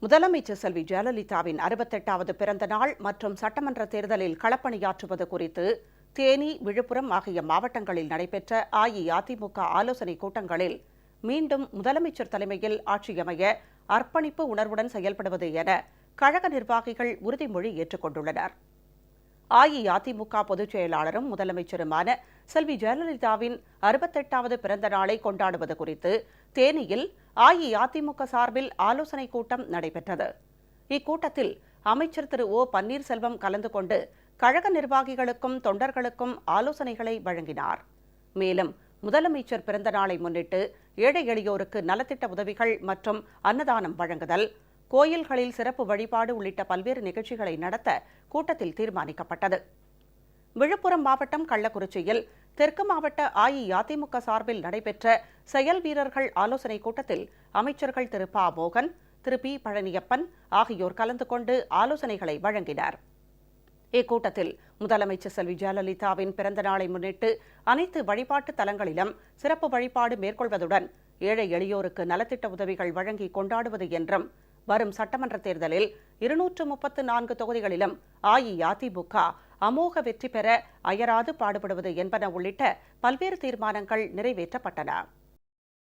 முதலமைச்சர் செல்வி ஜெயலலிதாவின் 68வது பிறந்த நாள் மற்றும் சட்டமன்ற தேர்தலில் களப்பணியாற்றுவது குறித்து தேனி, விழுப்புரம் ஆகிய மாவட்டங்களில் நடைபெற்ற அஇஅதிமுக ஆலோசனைக் கூட்டங்களில் மீண்டும் முதலமைச்சர் தலைமையில் ஆட்சியமைய அர்ப்பணிப்பு உணர்வுடன் செயல்படுவது என கழக நிர்வாகிகள் உறுதிமொழி ஏற்றுக்கொண்டுள்ளனர். அஇஅதிமுக பொதுச் செயலாளரும் முதலமைச்சருமான செல்வி ஜெயலலிதாவின் 68வது பிறந்த நாளை கொண்டாடுவது குறித்து தேனியில் அஇஅதிமுக சார்பில் ஆலோசனைக் கூட்டம் நடைபெற்றது. இக்கூட்டத்தில் அமைச்சர் திரு ஓ பன்னீர்செல்வம் கலந்து கொண்டு கழக நிர்வாகிகளுக்கும் தொண்டர்களுக்கும் ஆலோசனைகளை வழங்கினார். மேலும் முதலமைச்சர் பிறந்த நாளை முன்னிட்டு ஏழை எளியோருக்கு நலத்திட்ட உதவிகள் மற்றும் அன்னதானம் வழங்குதல், கோயில்களில் சிறப்பு வழிபாடு உள்ளிட்ட பல்வேறு நிகழ்ச்சிகளை நடத்த கூட்டத்தில் தீர்மானிக்கப்பட்டது. விழுப்புரம் மாவட்டம் கள்ளக்குறிச்சியில் தெற்கு மாவட்ட அஇஅதிமுக சார்பில் நடைபெற்ற செயல் வீரர்கள் ஆலோசனைக் கூட்டத்தில் அமைச்சர்கள் திரு ப மோகன், திரு பி பழனியப்பன் ஆகியோர் கலந்து கொண்டு ஆலோசனைகளை வழங்கினர். இக்கூட்டத்தில் முதலமைச்சர் செல்வி ஜெயலலிதாவின் பிறந்த நாளை முன்னிட்டு அனைத்து வழிபாட்டு தலங்களிலும் சிறப்பு வழிபாடு மேற்கொள்வதுடன் ஏழை எளியோருக்கு நலத்திட்ட உதவிகள் வழங்கி கொண்டாடுவது என்றும் வரும் சட்டமன்ற தேர்தலில் 234 தொகுதிகளிலும் அஇஅதிமுக அமோக வெற்றி பெற அயராது பாடுபடுவது என்பன உள்ளிட்ட பல்வேறு தீர்மானங்கள் நிறைவேற்றப்பட்டன.